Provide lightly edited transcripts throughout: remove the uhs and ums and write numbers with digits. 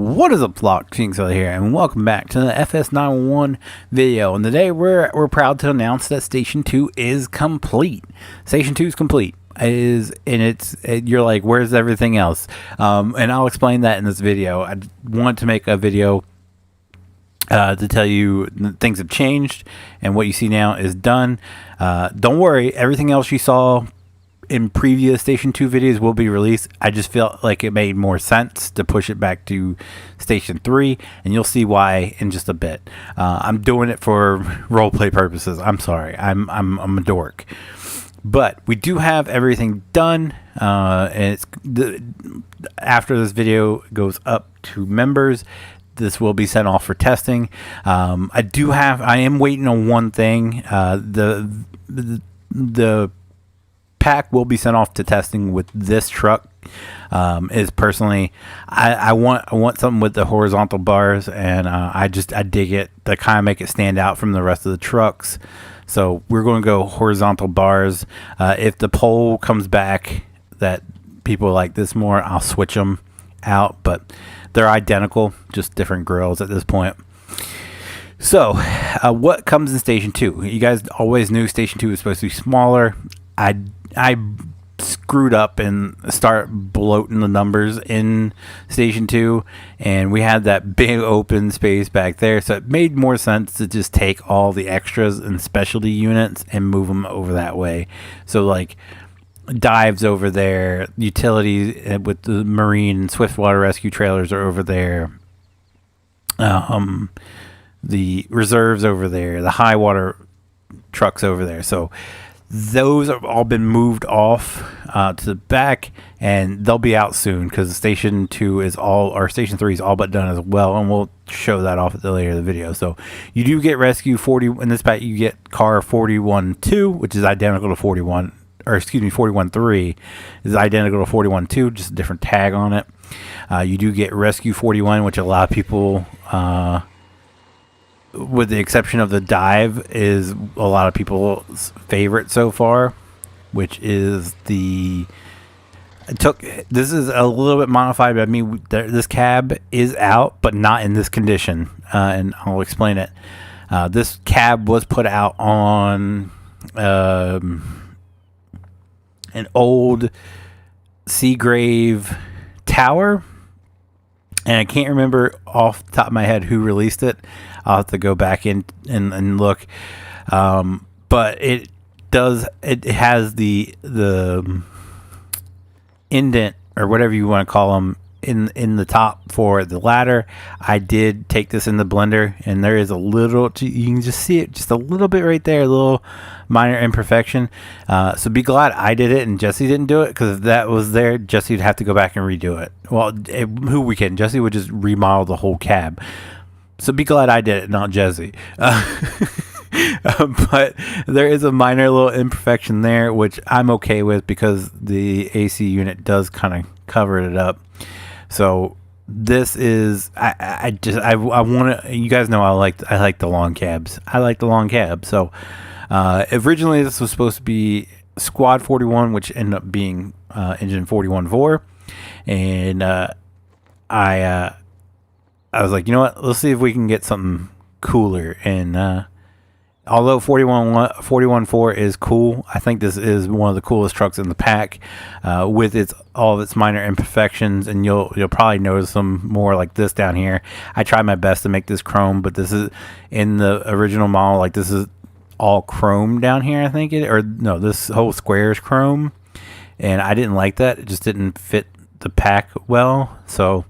What is up, Flock? Feenix here, and welcome back to the FS911 video. And today we're proud to announce that Station 2 is complete. Station 2 is complete. You're like, where's everything else? And I'll explain that in this video. I want to make a video to tell you things have changed, and what you see now is done. Don't worry, everything else you saw in previous Station 2 videos will be released. I just felt like it made more sense to push it back to Station 3, and you'll see why in just a bit. I'm doing it for roleplay purposes. I'm sorry. I'm a dork. But we do have everything done, and after this video goes up to members, this will be sent off for testing. I am waiting on one thing. The pack will be sent off to testing with this truck. Is personally, I want something with the horizontal bars, and I dig it to kind of make it stand out from the rest of the trucks. So we're going to go horizontal bars. If the pole comes back that people like this more, I'll switch them out, but they're identical, just different grills at this point. So what comes in Station 2? You guys always knew Station 2 was supposed to be smaller. I screwed up and start bloating the numbers in Station 2, and we had that big open space back there, so it made more sense to just take all the extras and specialty units and move them over that way. So like dives over there, utilities with the marine and swiftwater rescue trailers are over there, the reserves over there, the high water trucks over there. So those have all been moved off to the back, and they'll be out soon because Station 2 is Station 3 is all but done as well, and we'll show that off at the later of the video. So you do get Rescue 40 in this pack. You get car 41-2, which is identical to 41-3 is identical to 41-2, just a different tag on it. You do get Rescue 41, which a lot of people, with the exception of the dive, is a lot of people's favorite so far, which is this is a little bit modified, but I mean, this cab is out, but not in this condition, and I'll explain it. This cab was put out on an old Seagrave tower, and I can't remember off the top of my head who released it. I'll have to go back in and look. But it has the indent, or whatever you want to call them, in the top for the ladder. I did take this in the blender, and there is a little, you can just see it just a little bit right there, a little minor imperfection. So be glad I did it and Jesse didn't do it, because if that was there, Jesse would have to go back and redo it. Well, who we can? Jesse would just remodel the whole cab. So be glad I did it, not Jesse. But there is a minor little imperfection there, which I'm okay with because the AC unit does kind of cover it up. So this is, I want to, you guys know I like the long cabs. I like the long cab. So originally this was supposed to be Squad 41, which ended up being engine 41-4, and I was like, you know what, let's see if we can get something cooler. And although 41-4 is cool, I think this is one of the coolest trucks in the pack, with all of its minor imperfections, and you'll probably notice them more like this down here. I tried my best to make this chrome, but this is in the original model, like this is all chrome down here, I think this whole square is chrome, and I didn't like that. It just didn't fit the pack well, so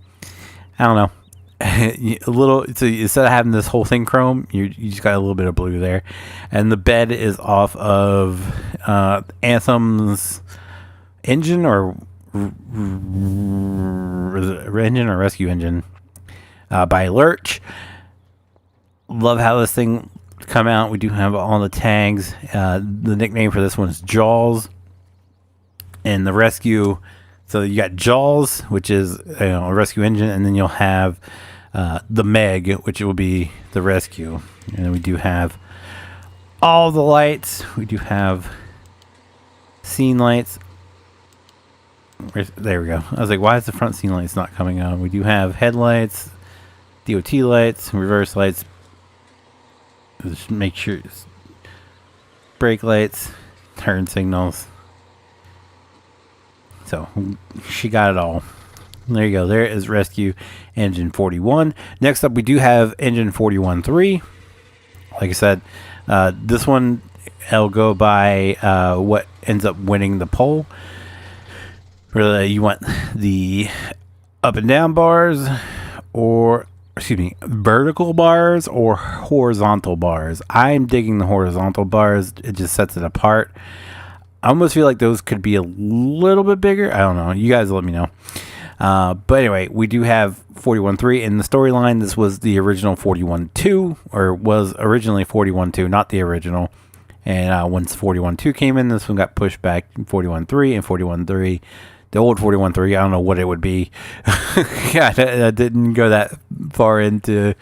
I don't know. So instead of having this whole thing chrome, you just got a little bit of blue there, and the bed is off of Anthem's engine or rescue engine by Lurch. Love how this thing come out. We do have all the tags. The nickname for this one is Jaws, and the rescue. So you got Jaws, which is a rescue engine, and then you'll have the Meg, which will be the rescue. And then we do have all the lights. We do have scene lights. There we go. I was like, why is the front scene lights not coming on? We do have headlights, DOT lights, reverse lights. Just make sure it's brake lights, turn signals. So she got it all. There you go. There is Rescue Engine 41. Next up, we do have Engine 41.3. Like I said, this one, I'll go by what ends up winning the poll. Really, you want the up and down bars, or vertical bars or horizontal bars. I'm digging the horizontal bars. It just sets it apart. I almost feel like those could be a little bit bigger. I don't know. You guys let me know. But anyway, we do have 41.3 in the storyline. This was the original 41.2, or was originally 41.2, not the original. And once 41.2 came in, this one got pushed back. 41.3 and 41.3. The old 41.3, I don't know what it would be. Yeah, I didn't go that far into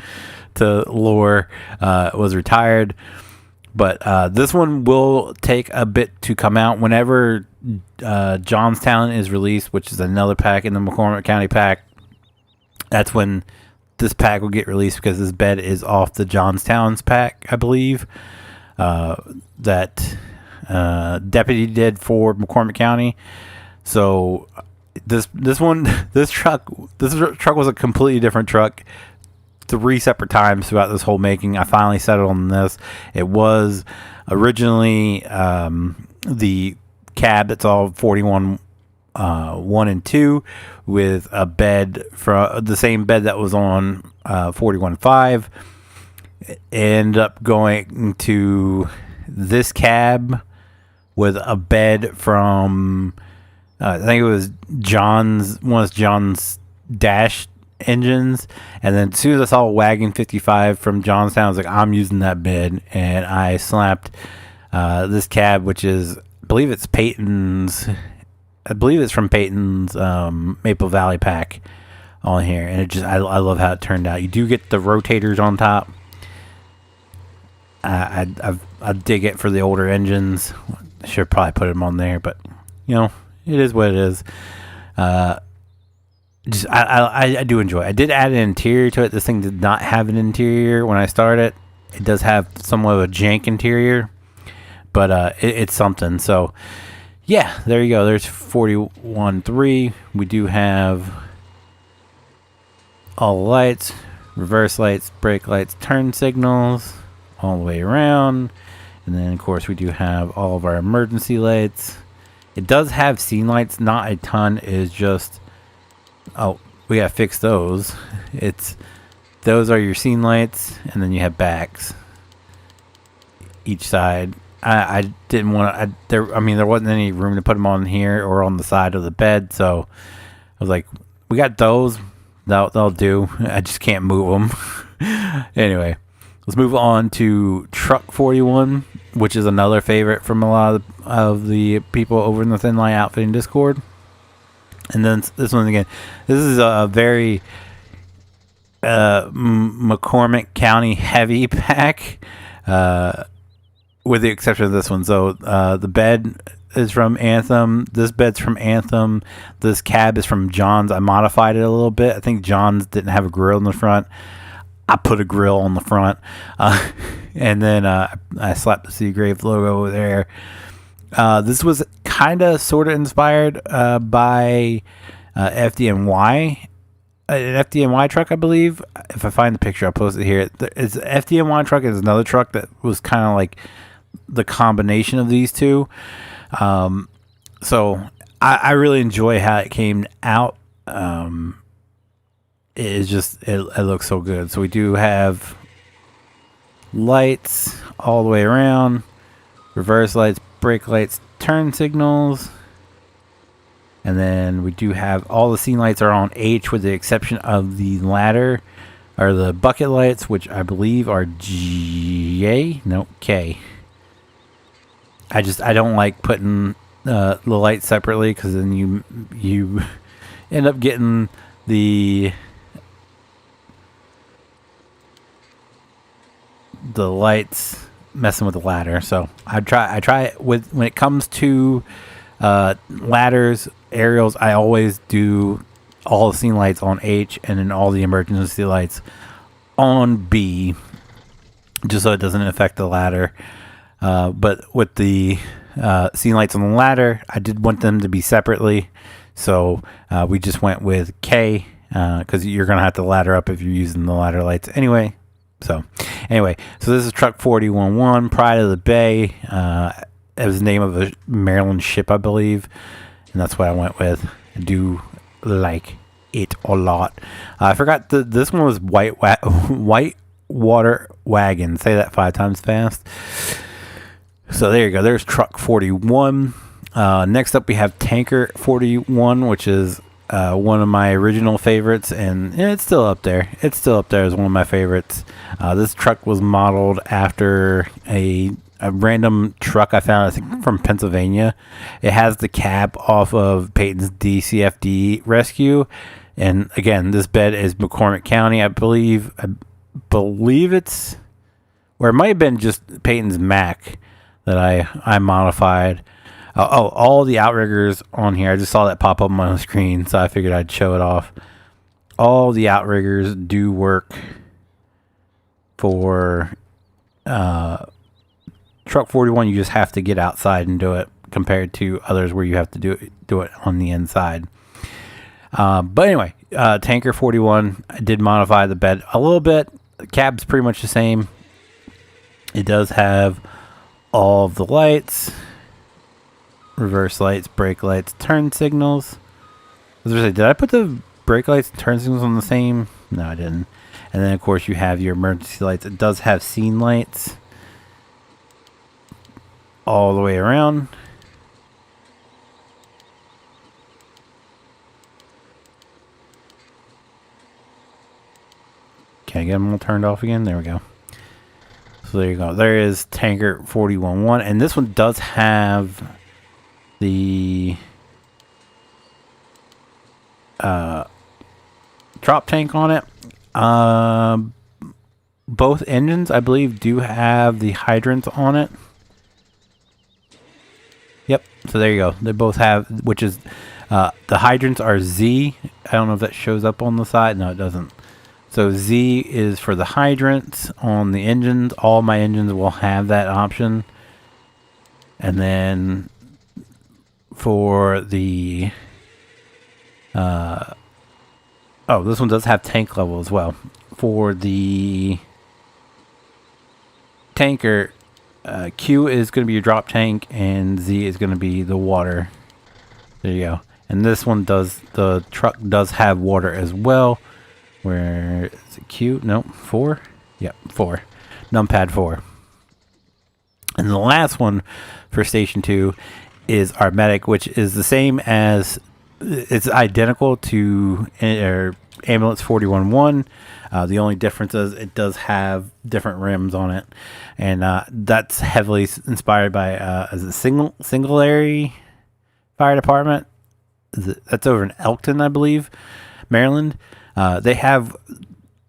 lore. It was retired. But this one will take a bit to come out. Whenever Johnstown is released, which is another pack in the McCormick County pack, that's when this pack will get released, because this bed is off the Johnstown's pack, I believe, that Deputy did for McCormick County. So this truck was a completely different truck 3 separate times throughout this whole making. I finally settled on this. It was originally the cab that's all 41 1 and 2 with a bed from the same bed that was on 41.5. Ended up going to this cab with a bed from I think it was one of John's dash engines. And then as soon as I saw Wagon 55 from Johnstown, I was like, I'm using that bed. And I slapped this cab, which is, I believe it's Peyton's. I believe it's from Peyton's Maple Valley pack on here. And it just, I love how it turned out. You do get the rotators on top. I dig it for the older engines. I should probably put them on there, but you know, it is what it is. I do enjoy it. I did add an interior to it. This thing did not have an interior when I started. It does have somewhat of a jank interior, but it's something. So yeah, there you go. There's 41.3. We do have all the lights, reverse lights, brake lights, turn signals all the way around. And then of course we do have all of our emergency lights. It does have scene lights, not a ton. Is just, oh, we gotta fix those. Those are your scene lights, and then you have backs each side. I didn't want to. There wasn't any room to put them on here or on the side of the bed, so I was like, we got those. They'll do. I just can't move them. Anyway, let's move on to Truck 41, which is another favorite from a lot of the people over in the Thin Line Outfitting Discord. And then this one again. This is a very McCormick County heavy pack, with the exception of this one. So the bed is from Anthem. This bed's from Anthem. This cab is from John's. I modified it a little bit. I think John's didn't have a grill in the front. I put a grill on the front, and then I slapped the Seagrave logo over there. This was kind of sort of inspired by FDNY, an FDNY truck, I believe. If I find the picture, I'll post it here. It's FDNY truck is another truck that was kind of like the combination of these two. So I really enjoy how it came out. It looks so good. So we do have lights all the way around, reverse lights, brake lights, turn signals, and then we do have all the scene lights are on H, with the exception of the ladder or the bucket lights, which I believe are K. I don't like putting the lights separately, because then you end up getting the lights messing with the ladder. So I try it with when it comes to Ladders, aerials, I always do all the scene lights on H and then all the emergency lights on B, just so it doesn't affect the ladder. But with the scene lights on the ladder, I did want them to be separately, so we just went with K, because you're gonna have to ladder up if you're using the ladder lights anyway. So this is truck 411, Pride of the Bay. It was the name of a Maryland ship, I believe, and that's what I went with. I do like it a lot. I forgot this one was White Water Wagon. Say that 5 times fast. So there you go. There's truck 41. Next up, we have Tanker 41, which is one of my original favorites, and it's still up there. It's still up there as one of my favorites. This truck was modeled after a random truck I found, I think, from Pennsylvania. It has the cab off of Peyton's DCFD rescue, and again, this bed is McCormick County, I believe. I believe it's, or it might have been just Peyton's Mac that I modified. All the outriggers on here, I just saw that pop up on my screen, so I figured I'd show it off. All the outriggers do work for truck 41. You just have to get outside and do it, compared to others where you have to do it on the inside. But anyway, Tanker 41, I did modify the bed a little bit. The cab's pretty much the same. It does have all of the lights, reverse lights, brake lights, turn signals. Did I put the brake lights and turn signals on the same? No, I didn't. And then, of course, you have your emergency lights. It does have scene lights all the way around. Can I get them all turned off again? There we go. So there you go. There is Tanker 41-1. And this one does have the drop tank on it. Both engines, I believe, do have the hydrants on it. Yep. So there you go. They both have, which is the hydrants are Z. I don't know if that shows up on the side. No, it doesn't. So Z is for the hydrants on the engines. All my engines will have that option. And then for the this one does have tank level as well. For the Tanker, Q is going to be your drop tank, and Z is going to be the water. There you go. And this one does, the truck does have water as well. Where is it? Q? No, 4. Yep, 4. Numpad 4. And the last one for Station 2 is our medic, which is the same as, it's identical to Ambulance 41-1. The only difference is it does have different rims on it. And that's heavily inspired by is it Singularity Fire Department. That's over in Elkton, I believe, Maryland. They have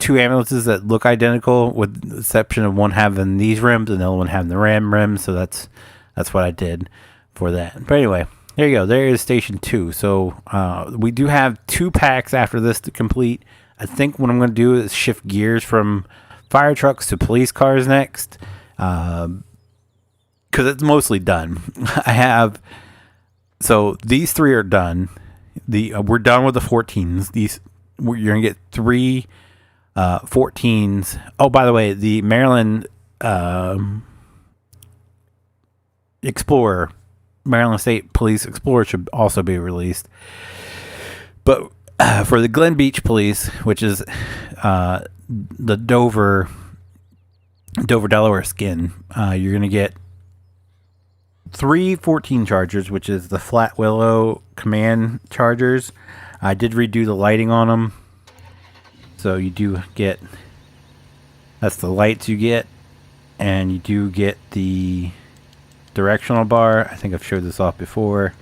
2 ambulances that look identical, with the exception of one having these rims and the other one having the Ram rims. So that's what I did for that. But anyway, there you go. There is Station 2. So we do have 2 packs after this to complete. I think what I'm going to do is shift gears from fire trucks to police cars next, because it's mostly done. So these 3 are done. We're done with the 14s. You're going to get 3 14s. Oh, by the way, the Maryland Explorer, Maryland State Police Explorer should also be released. But for the Glen Beach Police, which is the Dover, Delaware skin, you're going to get 3 14 chargers, which is the Flat Willow Command chargers. I did redo the lighting on them. So you do get, that's the lights you get. And you do get the directional bar. I think I've showed this off before.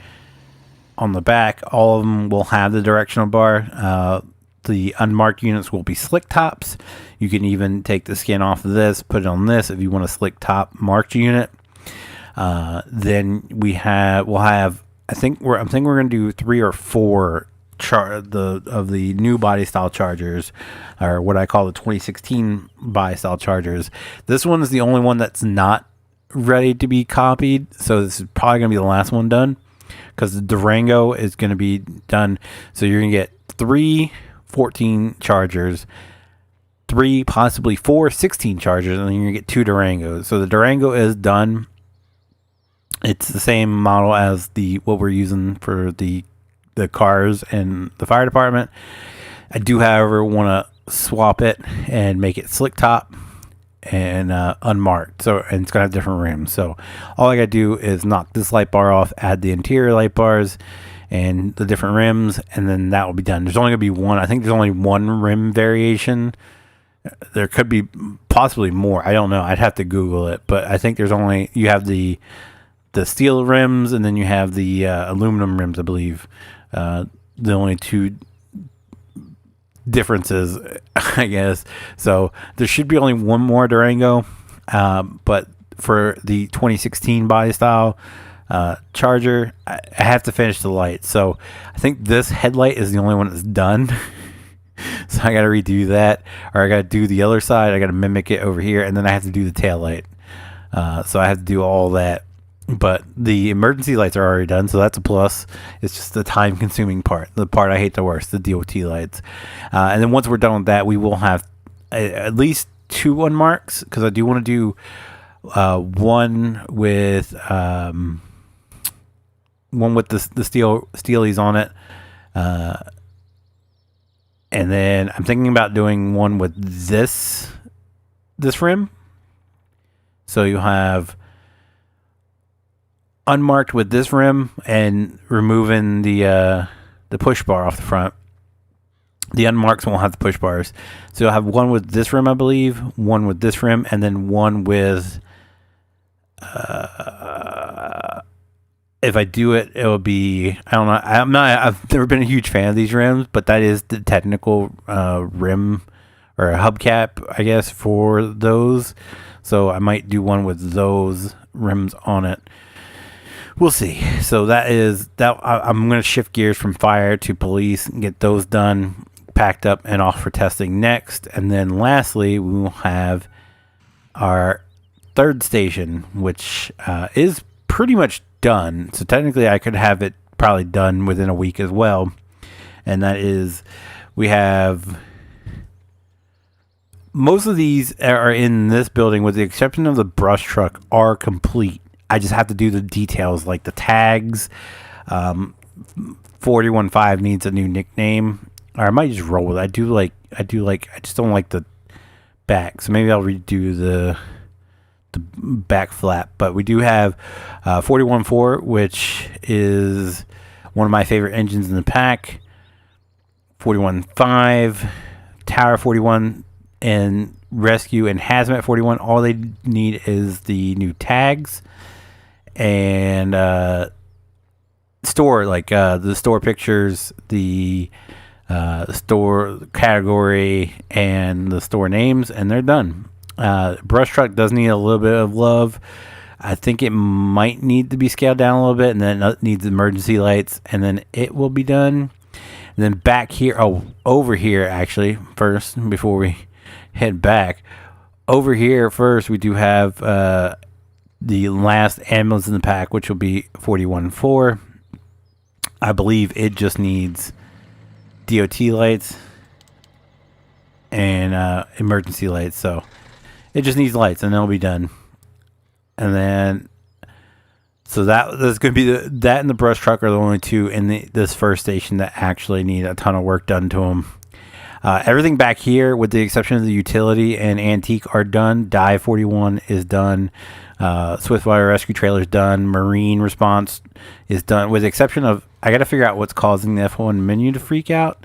On the back, all of them will have the directional bar. The unmarked units will be slick tops. You can even take the skin off of this, put it on this if you want a slick top marked unit. Then we'll have I'm thinking we're gonna do 3 or 4 of the new body style chargers, or what I call the 2016 body style chargers. This one is the only one that's not ready to be copied, so this is probably gonna be the last one done, because the Durango is gonna be done. So you're gonna get 3 14 chargers, 3, possibly 4 16 chargers, and then you're gonna get 2 Durangos. So the Durango is done. It's the same model as what we're using for the cars and the fire department. I do, however, want to swap it and make it slick top and unmarked. So, and it's gonna have different rims. So all I gotta do is knock this light bar off, add the interior light bars and the different rims, and then that will be done. There's only gonna be one. I think there's only one rim variation. There could be possibly more. I don't know. I'd have to Google it. But I think there's only, you have the steel rims, and then you have the aluminum rims, I believe. The only 2 differences, I guess. So there should be only one more Durango, but for the 2016 body style charger, I have to finish the light. So I think this headlight is the only one that's done. So I got to redo that, or I got to do the other side. I got to mimic it over here, and then I have to do the tail light. So I have to do all that. But the emergency lights are already done, so that's a plus. It's just the time-consuming part, the part I hate the worst, the DOT lights. And then once we're done with that, we will have at least 2 unmarks, because I do want to do one with the steelies on it, and then I'm thinking about doing one with this rim. So you have unmarked with this rim and removing the push bar off the front. The unmarked won't have the push bars. So you'll have one with this rim, I believe, one with this rim, and then one with if I do it, it will be, I don't know. I've never been a huge fan of these rims, but that is the technical rim or a hubcap, I guess, for those. So I might do one with those rims on it. We'll see. So that is that. I'm going to shift gears from fire to police and get those done, packed up, and off for testing next. And then lastly, we will have our third station, which is pretty much done. So technically, I could have it probably done within a week as well. And that is, we have most of these are in this building, with the exception of the brush truck, are complete. I just have to do the details, like the tags. 415 needs a new nickname, or I might just roll with it. I just don't like the back, so maybe I'll redo the back flap. But we do have 414, which is one of my favorite engines in the pack. 415, Tower 41, and Rescue and Hazmat 41. All they need is the new tags and store, like the store pictures, the store category, and the store names, and they're done. Brush truck does need a little bit of love. I think it might need to be scaled down a little bit, and then it needs emergency lights, and then it will be done. And then back here, over here actually, first, before we head back, over here first, we do have the last ambulance in the pack, which will be 414. I believe it just needs DOT lights and emergency lights, so it just needs lights, and it'll be done. And then, so that's going to be that and the brush truck are the only 2 in this first station that actually need a ton of work done to them. Everything back here, with the exception of the utility and antique, are done. Dive 41 is done. Swiftwater Rescue Trailer is done. Marine Response is done, with the exception of, I got to figure out what's causing the F1 menu to freak out,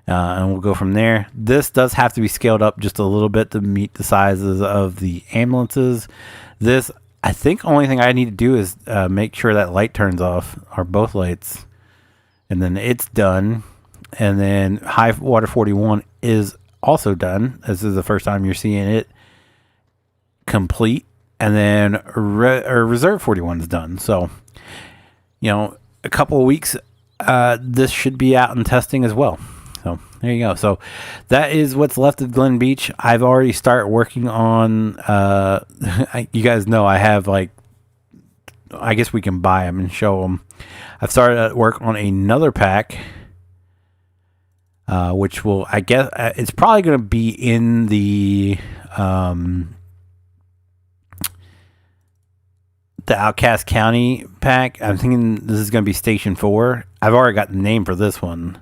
and we'll go from there. This does have to be scaled up just a little bit to meet the sizes of the ambulances. This, I think, only thing I need to do is make sure that light turns off, or both lights, and then it's done. And then High Water 41 is also done. This is the first time you're seeing it complete. And then Reserve 41 is done. So, you know, a couple of weeks, this should be out in testing as well. So there you go. So that is what's left of Glen Beach. I've already started working on, you guys know I have like, I guess we can buy them and show them. I've started at work on another pack, which will, I guess, it's probably going to be in the Outcast County pack. I'm thinking this is going to be Station 4. I've already got the name for this one.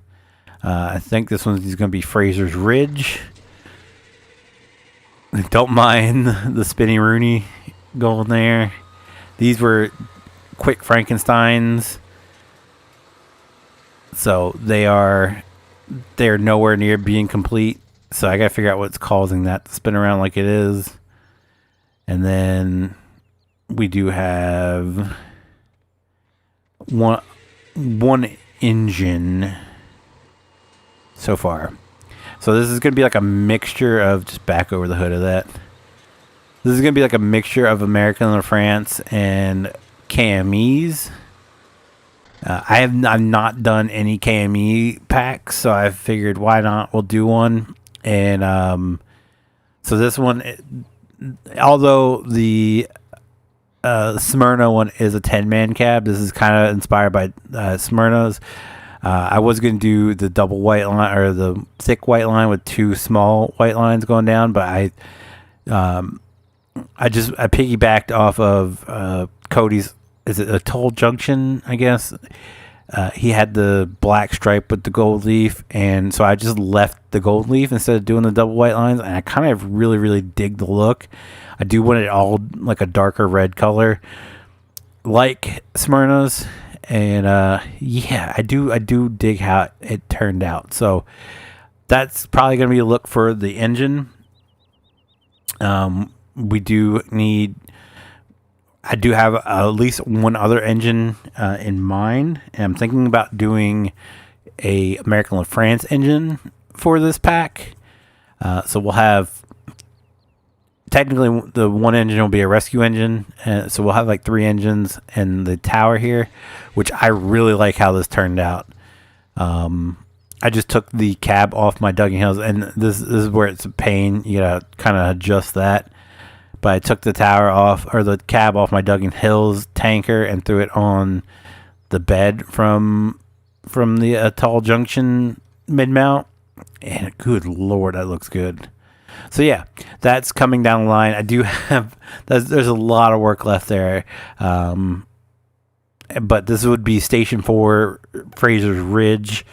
I think this one is going to be Fraser's Ridge. Don't mind the Spinny Rooney going there. These were quick Frankensteins. So they're nowhere near being complete. So I got to figure out what's causing that to spin around like it is. And then we do have one engine so far. So this is going to be like a mixture of, just back over the hood of that. This is going to be like a mixture of American La France and KMEs. I've not done any KME packs, so I figured why not? We'll do one. And so this one, although the Smyrna one is a 10-man cab, this is kind of inspired by Smyrna's. I was going to do the double white line, or the thick white line with two small white lines going down, but I piggybacked off of Cody's, is it a Toll Junction, I guess? He had the black stripe with the gold leaf, and so I just left the gold leaf instead of doing the double white lines, and I kind of really, really dig the look. I do want it all like a darker red color, like Smyrna's. And yeah, I do dig how it turned out. So that's probably going to be a look for the engine. We do need, I do have at least one other engine in mind, and I'm thinking about doing a American La France engine for this pack. So we'll have, technically the one engine will be a rescue engine, so we'll have like 3 engines in the tower here, which I really like how this turned out. I just took the cab off my Duggan Hills, and this is where it's a pain. You gotta kind of adjust that. But I took the tower off, or the cab off my Duggan Hills tanker, and threw it on the bed from the Toll Junction mid mount, and good lord, that looks good. So yeah, that's coming down the line. I do have, there's a lot of work left there. But this would be Station 4, Fraser's Ridge.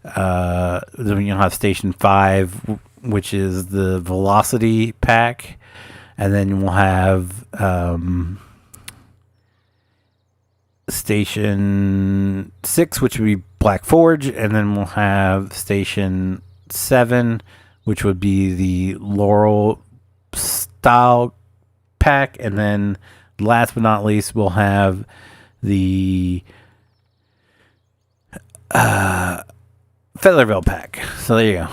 Then you'll have Station 5, which is the Velocity pack. And then we'll have Station 6, which would be Black Forge. And then we'll have Station 7, which would be the Laurel style pack. And then last but not least, we'll have the Featherville pack. So there you go.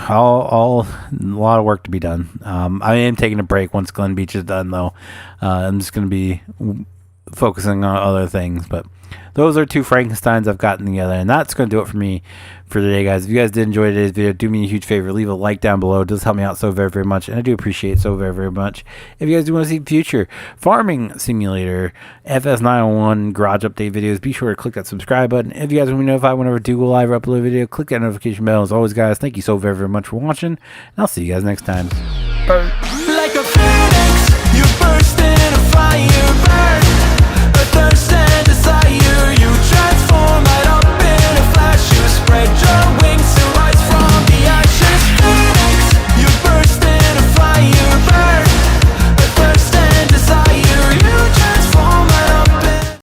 All a lot of work to be done. I am taking a break once Glen Beach is done, though. I'm just going to be focusing on other things, but those are 2 Frankensteins I've gotten together, and that's going to do it for me for today, guys. If you guys did enjoy today's video, do me a huge favor, leave a like down below. It does help me out so very, very much, and I do appreciate it so very, very much. If you guys do want to see future farming simulator FS901 garage update videos, be sure to click that subscribe button. If you guys want to be notified whenever I do go live or upload a video, click that notification bell. As always, guys, thank you so very, very much for watching, and I'll see you guys next time. Like a phoenix, you burst in a fire burn, a thirst